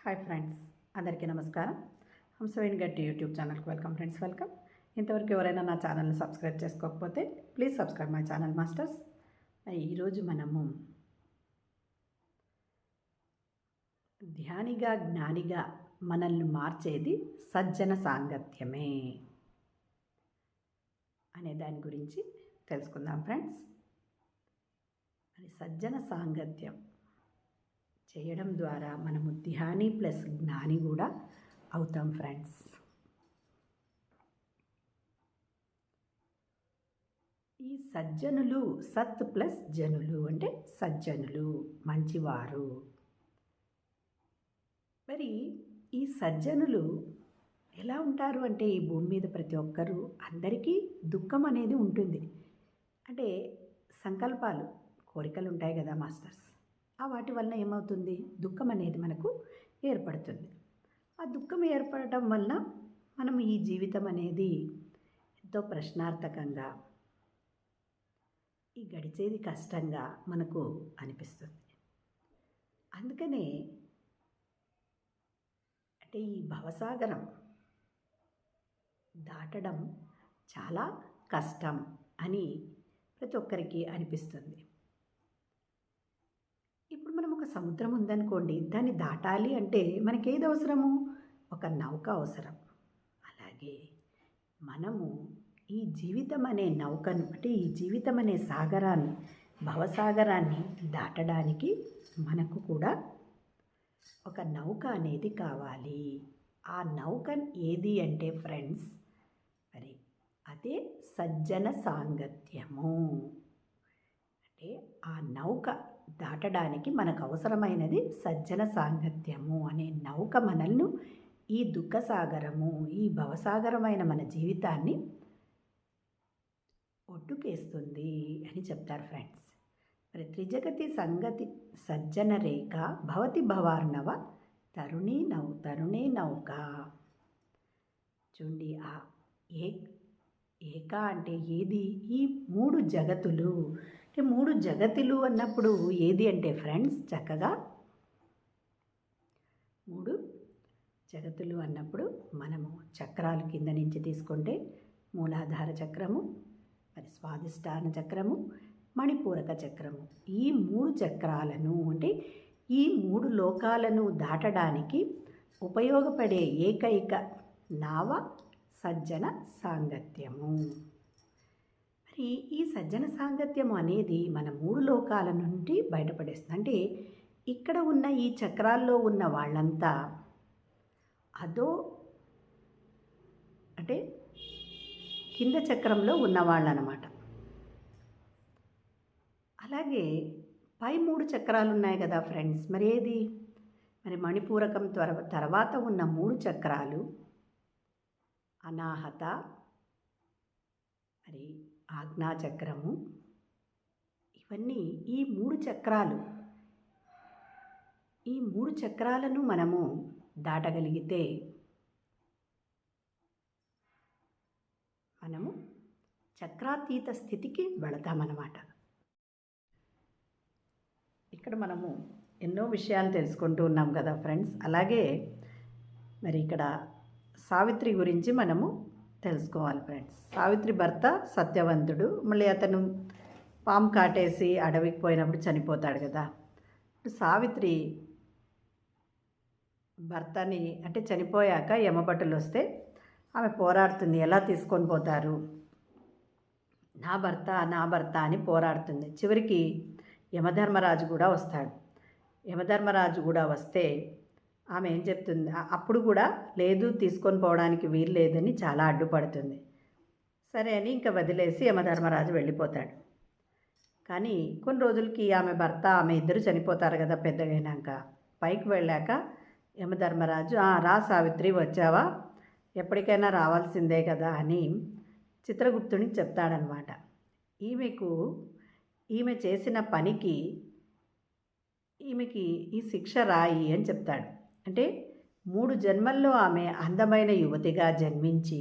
Hi friends, అందరికీ నమస్కారం. హంసవేణి గట్టి యూట్యూబ్ ఛానల్కి వెల్కమ్ ఫ్రెండ్స్, వెల్కమ్. ఇంతవరకు ఎవరైనా నా ఛానల్ని సబ్స్క్రైబ్ చేసుకోకపోతే please subscribe my channel masters. ఈరోజు మనము ధ్యానిగా జ్ఞానిగా మనల్ని మార్చేది సజ్జన సాంగత్యమే అనే దాని గురించి తెలుసుకుందాం ఫ్రెండ్స్. అది సజ్జన సాంగత్యం చేయడం ద్వారా మనము ధ్యాని ప్లస్ జ్ఞాని కూడా అవుతాం ఫ్రెండ్స్. ఈ సజ్జనులు, సత్ ప్లస్ జనులు అంటే సజ్జనులు, మంచివారు. మరి ఈ సజ్జనులు ఎలా ఉంటారు అంటే, ఈ భూమి మీద ప్రతి ఒక్కరూ, అందరికీ దుఃఖం అనేది ఉంటుంది. అంటే సంకల్పాలు, కోరికలు ఉంటాయి కదా మాస్టర్స్. ఆ వాటి వలన ఏమవుతుంది, దుఃఖం అనేది మనకు ఏర్పడుతుంది. ఆ దుఃఖం ఏర్పడటం వలన మనం ఈ జీవితం అనేది ఎంతో ప్రశ్నార్థకంగా, ఈ గడిచేది కష్టంగా మనకు అనిపిస్తుంది. అందుకనే అంటే ఈ భవసాగరం దాటడం చాలా కష్టం అని ప్రతి ఒక్కరికి అనిపిస్తుంది. ఇప్పుడు మనం ఒక సముద్రం ఉందనుకోండి, దాన్ని దాటాలి అంటే మనకేది అవసరము, ఒక నౌక అవసరం. అలాగే మనము ఈ జీవితం అనే నౌకను, అంటే ఈ జీవితం అనే సాగరాన్ని, భవసాగరాన్ని దాటడానికి మనకు కూడా ఒక నౌక అనేది కావాలి. ఆ నౌక ఏది అంటే ఫ్రెండ్స్, మరి అదే సజ్జన సాంగత్యము. అంటే ఆ నౌక దాటడానికి మనకు అవసరమైనది సజ్జన సాంగత్యము అనే నౌక మనల్ని ఈ దుఃఖసాగరము, ఈ భవసాగరమైన మన జీవితాన్ని ఒడ్డుకేస్తుంది అని చెప్తారు ఫ్రెండ్స్. మరి త్రిజగతి సంగతి సజ్జన రేఖ భవతి భవార్ణవ తరుణే నౌక. చూడండి, ఆ ఏక అంటే ఏది, ఈ మూడు జగతులు. అంటే మూడు జగతులు అన్నప్పుడు ఏది అంటే ఫ్రెండ్స్, చక్కగా మూడు జగతులు అన్నప్పుడు మనము చక్రాలు కింద నుంచి తీసుకుంటే మూలాధార చక్రము, మరి స్వాదిష్టాన చక్రము, మణిపూరక చక్రము. ఈ మూడు చక్రాలను, అంటే ఈ మూడు లోకాలను దాటడానికి ఉపయోగపడే ఏకైక నావ సజ్జన సాంగత్యము. మరి ఈ సజ్జన సాంగత్యము అనేది మన మూడు లోకాల నుండి బయటపడేస్తుంది. అంటే ఇక్కడ ఉన్న ఈ చక్రాల్లో ఉన్న వాళ్ళంతా అదో, అంటే కింద చక్రంలో ఉన్నవాళ్ళు అన్నమాట. అలాగే పై మూడు చక్రాలు ఉన్నాయి కదా ఫ్రెండ్స్, మరి ఏది, మరి మణిపూరకం తర్వాత ఉన్న మూడు చక్రాలు అనాహత, మరి ఆజ్ఞాచక్రము. ఇవన్నీ ఈ మూడు చక్రాలు, ఈ మూడు చక్రాలను మనము దాటగలిగితే మనము చక్రాతీత స్థితికి వెళతామన్నమాట. ఇక్కడ మనము ఎన్నో విషయాలు తెలుసుకుంటూ ఉన్నాం కదా ఫ్రెండ్స్. అలాగే మరి ఇక్కడ సావిత్రి గురించి మనము తెలుసుకోవాలి ఫ్రెండ్స్. సావిత్రి భర్త సత్యవంతుడు, మళ్ళీ అతను పాము కాటేసి అడవికి పోయినప్పుడు చనిపోతాడు కదా. సావిత్రి భర్తని, అంటే చనిపోయాక యమభటులు వస్తే ఆమె పోరాడుతుంది, ఎలా తీసుకొని పోతారు, నా భర్త అని పోరాడుతుంది. చివరికి యమధర్మరాజు కూడా వస్తాడు. యమధర్మరాజు కూడా వస్తే ఆమె ఏం చెప్తుంది, అప్పుడు కూడా లేదు, తీసుకొని పోవడానికి వీలు లేదని చాలా అడ్డుపడుతుంది. సరే అని ఇంకా వదిలేసి యమధర్మరాజు వెళ్ళిపోతాడు. కానీ కొన్ని రోజులకి ఆమె భర్త, ఆమె ఇద్దరు చనిపోతారు కదా పెద్దగైనాక. పైకి వెళ్ళాక యమధర్మరాజు, రా సావిత్రి, వచ్చావా, ఎప్పటికైనా రావాల్సిందే కదా అని చిత్రగుప్తునికి చెప్తాడనమాట. ఈమె చేసిన పనికి ఈమెకి ఈ శిక్ష రాయి అని చెప్తాడు. అంటే 3 జన్మల్లో ఆమె అందమైన యువతిగా జన్మించి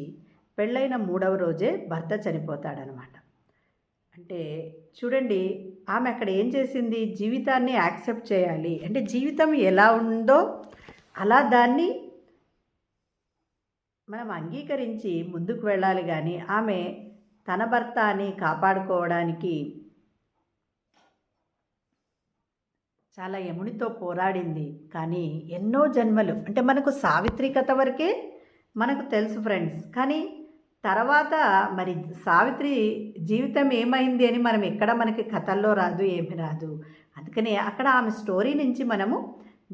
పెళ్ళైన 3వ రోజే భర్త చనిపోతాడనమాట. అంటే చూడండి, ఆమె అక్కడ ఏం చేసింది, జీవితాన్ని యాక్సెప్ట్ చేయాలి. అంటే జీవితం ఎలా ఉందో అలా దాన్ని మనం అంగీకరించి ముందుకు వెళ్ళాలి. కానీ ఆమె తన భర్త అని కాపాడుకోవడానికి చాలా యమునితో పోరాడింది. కానీ ఎన్నో జన్మలు అంటే మనకు సావిత్రి కథ వరకే మనకు తెలుసు ఫ్రెండ్స్. కానీ తర్వాత మరి సావిత్రి జీవితం ఏమైంది అని మనం ఎక్కడ మనకి కథల్లో రాదు, ఏమి రాదు. అందుకనే అక్కడ ఆమె స్టోరీ నుంచి మనము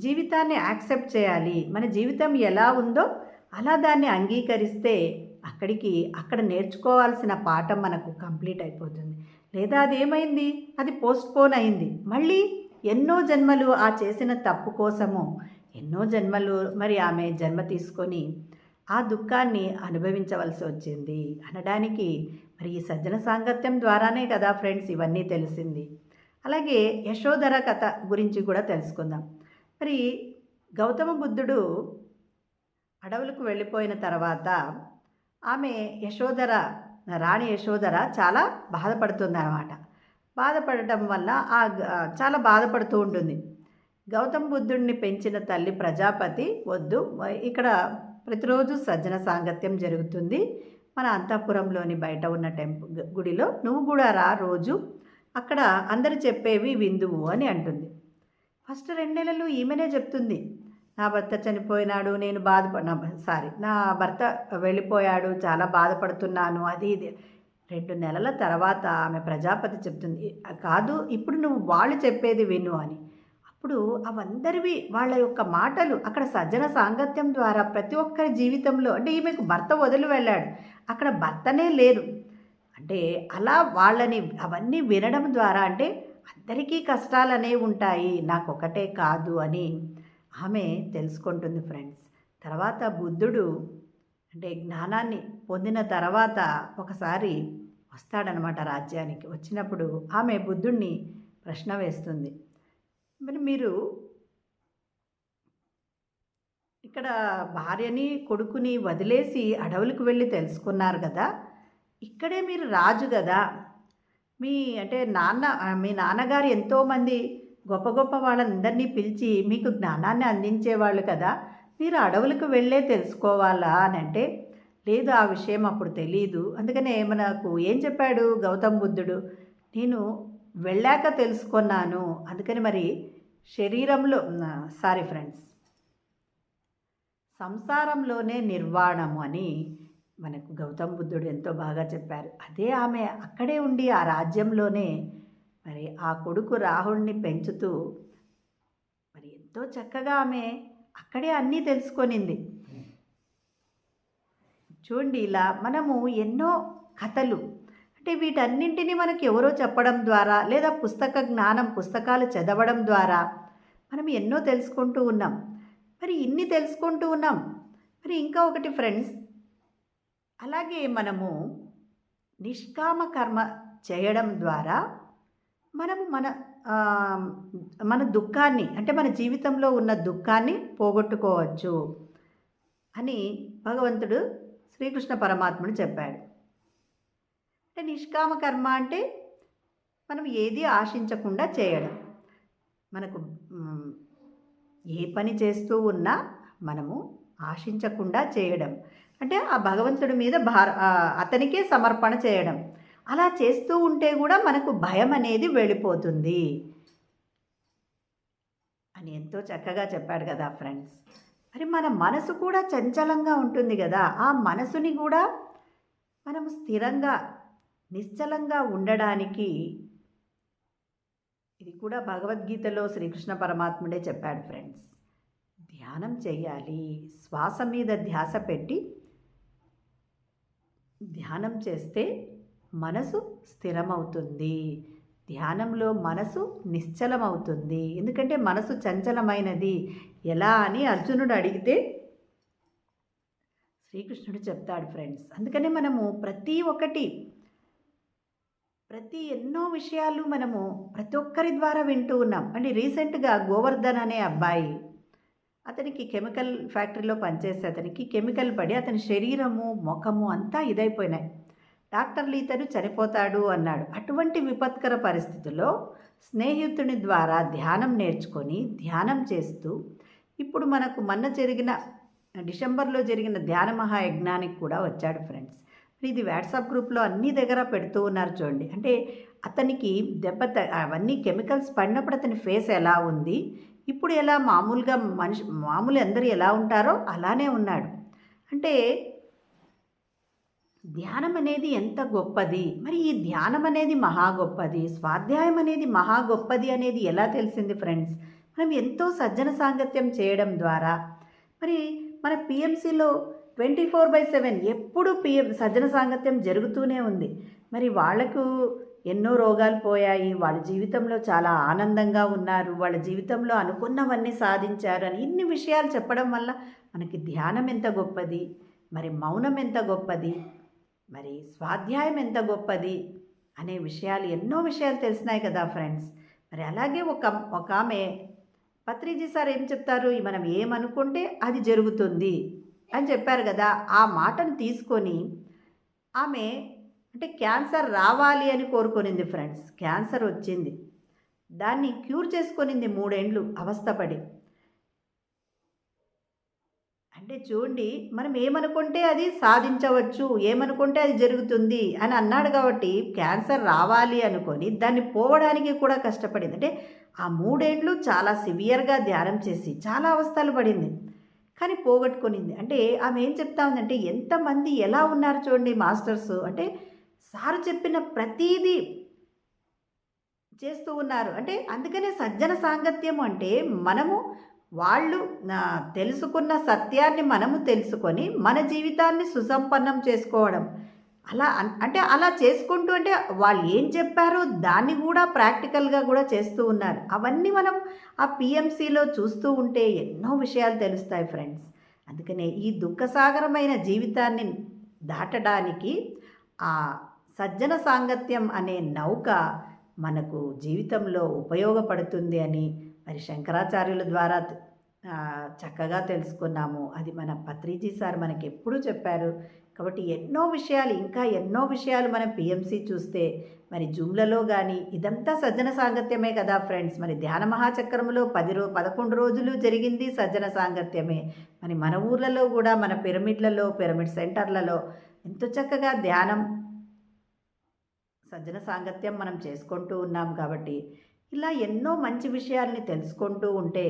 జీవితాన్ని యాక్సెప్ట్ చేయాలి. మన జీవితం ఎలా ఉందో అలా దాన్ని అంగీకరిస్తే అక్కడ నేర్చుకోవాల్సిన పాఠం మనకు కంప్లీట్ అయిపోతుంది. లేదా అది ఏమైంది, అది పోస్ట్పోన్ అయింది. మళ్ళీ ఎన్నో జన్మలు ఆ చేసిన తప్పు కోసము ఎన్నో జన్మలు మరి ఆమె జన్మ తీసుకొని ఆ దుఃఖాన్ని అనుభవించవలసి వచ్చింది అనడానికి మరి ఈ సజ్జన సాంగత్యం ద్వారానే కదా ఫ్రెండ్స్ ఇవన్నీ తెలిసింది. అలాగే యశోధర కథ గురించి కూడా తెలుసుకుందాం. మరి గౌతమ బుద్ధుడు అడవులకు వెళ్ళిపోయిన తర్వాత ఆమె రాణి యశోధర చాలా బాధపడుతుంది అన్నమాట. బాధపడటం వల్ల చాలా బాధపడుతూ ఉంటుంది. గౌతమ బుద్ధుడిని పెంచిన తల్లి ప్రజాపతి వద్దు, ఇక్కడ ప్రతిరోజు సజ్జన సాంగత్యం జరుగుతుంది మన అంతఃపురంలోని బయట ఉన్న గుడిలో, నువ్వు కూడా రా రోజు, అక్కడ అందరు చెప్పేవి విందువు అని అంటుంది. ఫస్ట్ 2 నెలలు ఈమెనే చెప్తుంది, నా భర్త చనిపోయినాడు, నేను నా భర్త వెళ్ళిపోయాడు, చాలా బాధపడుతున్నాను, అది ఇది. 2 నెలల తర్వాత ఆమె ప్రజాపతి చెప్తుంది, కాదు ఇప్పుడు నువ్వు వాళ్ళు చెప్పేది విను అని. అప్పుడు అవందరివి వాళ్ళ యొక్క మాటలు అక్కడ సజ్జన సాంగత్యం ద్వారా ప్రతి ఒక్కరి జీవితంలో, అంటే ఈమెకు భర్త వదిలి వెళ్ళాడు, అక్కడ భర్తనే లేరు, అంటే అలా వాళ్ళని అవన్నీ వినడం ద్వారా అంటే అందరికీ కష్టాలు అనేవి ఉంటాయి, నాకొకటే కాదు అని ఆమె తెలుసుకుంటుంది ఫ్రెండ్స్. తర్వాత బుద్ధుడు అంటే జ్ఞానాన్ని పొందిన తర్వాత ఒకసారి వస్తాడనమాట రాజ్యానికి. వచ్చినప్పుడు ఆమె బుద్ధుడిని ప్రశ్న వేస్తుంది, మరి మీరు ఇక్కడ భార్యని కొడుకుని వదిలేసి అడవులకు వెళ్ళి తెలుసుకున్నారు కదా, ఇక్కడే మీరు రాజు కదా, మీ నాన్నగారు ఎంతోమంది గొప్ప గొప్ప వాళ్ళందరినీ పిలిచి మీకు జ్ఞానాన్ని అందించేవాళ్ళు కదా, మీరు అడవులకు వెళ్ళే తెలుసుకోవాలా అని అంటే, లేదు ఆ విషయం అప్పుడు తెలీదు. అందుకనే మనకు ఏం చెప్పాడు గౌతమ బుద్ధుడు, నేను వెళ్ళాక తెలుసుకున్నాను. అందుకని మరి సంసారంలోనే నిర్వాణము అని మనకు గౌతమ బుద్ధుడు ఎంతో బాగా చెప్పారు. అదే ఆమె అక్కడే ఉండి ఆ రాజ్యంలోనే మరి ఆ కొడుకు రాహుల్ని పెంచుతూ మరి ఎంతో చక్కగా ఆమె అక్కడే అన్నీ తెలుసుకొనింది. చూడండి, ఇలా మనము ఎన్నో కథలు అంటే వీటన్నింటినీ మనకు ఎవరో చెప్పడం ద్వారా లేదా పుస్తకాలు చదవడం ద్వారా మనం ఎన్నో తెలుసుకుంటూ ఉన్నాం. మరి ఇన్ని తెలుసుకుంటూ ఉన్నాం. మరి ఇంకా ఒకటి ఫ్రెండ్స్, అలాగే మనము నిష్కామ కర్మ చేయడం ద్వారా మనము మన దుఃఖాన్ని అంటే మన జీవితంలో ఉన్న దుఃఖాన్ని పోగొట్టుకోవచ్చు అని భగవంతుడు శ్రీకృష్ణ పరమాత్ముడు చెప్పాడు. అంటే నిష్కామ కర్మ అంటే మనం ఏది ఆశించకుండా చేయడం. మనకు ఏ పని చేస్తూ ఉన్నా మనము ఆశించకుండా చేయడం అంటే ఆ భగవంతుడి మీద అతనికే సమర్పణ చేయడం. అలా చేస్తూ ఉంటే కూడా మనకు భయం అనేది వెళ్ళిపోతుంది అని ఎంతో చక్కగా చెప్పాడు కదా ఫ్రెండ్స్. మరి మన మనసు కూడా చంచలంగా ఉంటుంది కదా, ఆ మనసుని కూడా మనము స్థిరంగా నిశ్చలంగా ఉండడానికి ఇది కూడా భగవద్గీతలో శ్రీకృష్ణ పరమాత్ముడే చెప్పాడు ఫ్రెండ్స్. ధ్యానం చేయాలి, శ్వాస మీద ధ్యాస పెట్టి ధ్యానం చేస్తే మనసు స్థిరమవుతుంది, ధ్యానంలో మనసు నిశ్చలమవుతుంది. ఎందుకంటే మనసు చంచలమైనది ఎలా అని అర్జునుడు అడిగితే శ్రీకృష్ణుడు చెప్తాడు ఫ్రెండ్స్. అందుకనే మనము ఎన్నో విషయాలు మనము ప్రతి ఒక్కరి ద్వారా వింటూ ఉన్నాం. అంటే రీసెంట్గా గోవర్ధన్ అనే అబ్బాయి, అతనికి కెమికల్ ఫ్యాక్టరీలో పనిచేసే అతనికి కెమికల్ పడి అతని శరీరము ముఖము అంతా ఇదైపోయినాయి. డాక్టర్లు ఇతను చనిపోతాడు అన్నాడు. అటువంటి విపత్కర పరిస్థితుల్లో స్నేహితుని ద్వారా ధ్యానం నేర్చుకొని ధ్యానం చేస్తూ ఇప్పుడు మనకు మొన్న జరిగిన డిసెంబర్లో జరిగిన ధ్యాన మహాయజ్ఞానికి కూడా వచ్చాడు ఫ్రెండ్స్. ఇది వాట్సాప్ గ్రూప్లో అన్ని దగ్గర పెడుతూ ఉన్నారు చూడండి. అంటే అతనికి అవన్నీ కెమికల్స్ పడినప్పుడు అతని ఫేస్ ఎలా ఉంది, ఇప్పుడు ఎలా మామూలుగా మామూలు అందరూ ఎలా ఉంటారో అలానే ఉన్నాడు. అంటే ధ్యానం అనేది ఎంత గొప్పది, మరి ఈ ధ్యానం అనేది మహా గొప్పది, స్వాధ్యాయం అనేది మహా గొప్పది అనేది ఎలా తెలిసింది ఫ్రెండ్స్? మనం ఎంతో సజ్జన సాంగత్యం చేయడం ద్వారా మరి మన పిఎంసిలో 24/7 ఎప్పుడు సజ్జన సాంగత్యం జరుగుతూనే ఉంది. మరి వాళ్లకు ఎన్నో రోగాలు పోయాయి, వాళ్ళ జీవితంలో చాలా ఆనందంగా ఉన్నారు, వాళ్ళ జీవితంలో అనుకున్నవన్నీ సాధించారు అని ఇన్ని విషయాలు చెప్పడం వల్ల మనకి ధ్యానం ఎంత గొప్పది, మరి మౌనం ఎంత గొప్పది, మరి స్వాధ్యాయం ఎంత గొప్పది అనే విషయాలు ఎన్నో విషయాలు తెలిసినాయి కదా ఫ్రెండ్స్. మరి అలాగే ఒక ఆమె పత్రిజీ సార్ ఏం చెప్తారు, మనం ఏమనుకుంటే అది జరుగుతుంది అని చెప్పారు కదా. ఆ మాటను తీసుకొని ఆమె అంటే క్యాన్సర్ రావాలి అని కోరుకునింది ఫ్రెండ్స్. క్యాన్సర్ వచ్చింది, దాన్ని క్యూర్ చేసుకొనింది 3 ఏళ్ళు అవస్థపడి. అంటే చూడండి, మనం ఏమనుకుంటే అది సాధించవచ్చు, ఏమనుకుంటే అది జరుగుతుంది అని అన్నాడు కాబట్టి క్యాన్సర్ రావాలి అనుకొని దాన్ని పోవడానికి కూడా కష్టపడింది. అంటే ఆ 3 ఏళ్ళు చాలా సివియర్గా ధ్యానం చేసి చాలా అవస్థలు పడింది, కానీ పోగొట్టుకునింది. అంటే ఆమె ఏం చెప్తా ఉందంటే, ఎంతమంది ఎలా ఉన్నారు చూడండి మాస్టర్స్, అంటే సారు చెప్పిన ప్రతీదీ చేస్తూ ఉన్నారు. అంటే అందుకనే సజ్జన సాంగత్యం అంటే మనము వాళ్ళు తెలుసుకున్న సత్యాన్ని మనము తెలుసుకొని మన జీవితాన్ని సుసంపన్నం చేసుకోవడం. అలా అంటే అలా చేసుకుంటూ అంటే వాళ్ళు ఏం చెప్పారో దాన్ని కూడా ప్రాక్టికల్గా కూడా చేస్తూ ఉన్నారు. అవన్నీ మనం ఆ పిఎంసిలో చూస్తూ ఉంటే ఎన్నో విషయాలు తెలుస్తాయి ఫ్రెండ్స్. అందుకనే ఈ దుఃఖసాగరమైన జీవితాన్ని దాటడానికి ఆ సజ్జన సాంగత్యం అనే నౌక మనకు జీవితంలో ఉపయోగపడుతుంది అని మరి శంకరాచార్యుల ద్వారా చక్కగా తెలుసుకున్నాము. అది మన పత్రిజీ సార్ మనకి ఎప్పుడూ చెప్పారు. కాబట్టి ఇంకా ఎన్నో విషయాలు మనం పిఎంసి చూస్తే మరి జూమ్లలో కానీ ఇదంతా సజ్జన సాంగత్యమే కదా ఫ్రెండ్స్. మరి ధ్యాన మహాచక్రంలో 11 రోజులు జరిగింది సజ్జన సాంగత్యమే. మరి మన ఊర్లలో కూడా మన పిరమిడ్ సెంటర్లలో ఎంతో చక్కగా ధ్యానం సజ్జన సాంగత్యం మనం చేసుకుంటూ ఉన్నాం. కాబట్టి ఇలా ఎన్నో మంచి విషయాల్ని తెలుసుకుంటూ ఉంటే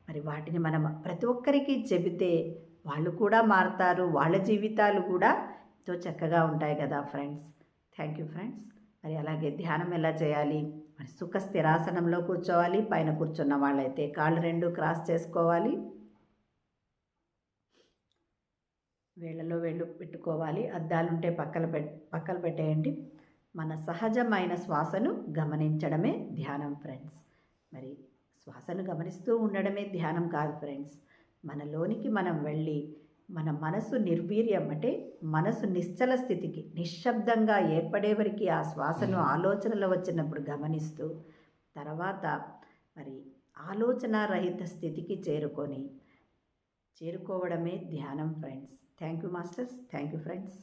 మరి వాటిని మనం ప్రతి ఒక్కరికి చెబితే వాళ్ళు కూడా మారుతారు, వాళ్ళ జీవితాలు కూడా ఎంతో చక్కగా ఉంటాయి కదా ఫ్రెండ్స్. Thank you friends. మరి అలాగే ధ్యానం ఎలా చేయాలి, మరి సుఖ స్థిరాసనంలో కూర్చోవాలి. పైన కూర్చున్న వాళ్ళైతే కాళ్ళు 2 క్రాస్ చేసుకోవాలి, వేళ్ళలో వేళ్ళు పెట్టుకోవాలి. అద్దాలుంటే పక్కన పెట్టేయండి. మన సహజమైన శ్వాసను గమనించడమే ధ్యానం ఫ్రెండ్స్. మరి శ్వాసను గమనిస్తూ ఉండడమే ధ్యానం కాదు ఫ్రెండ్స్. మనలోనికి మనం వెళ్ళి మన మనసు నిర్వీర్యం అంటే మనసు నిశ్చల స్థితికి నిశ్శబ్దంగా ఏర్పడే వరకు ఆ శ్వాసను ఆలోచనలు వచ్చినప్పుడు గమనిస్తూ తర్వాత మరి ఆలోచన రహిత స్థితికి చేరుకోవడమే ధ్యానం friends. Thank you masters. Thank you friends.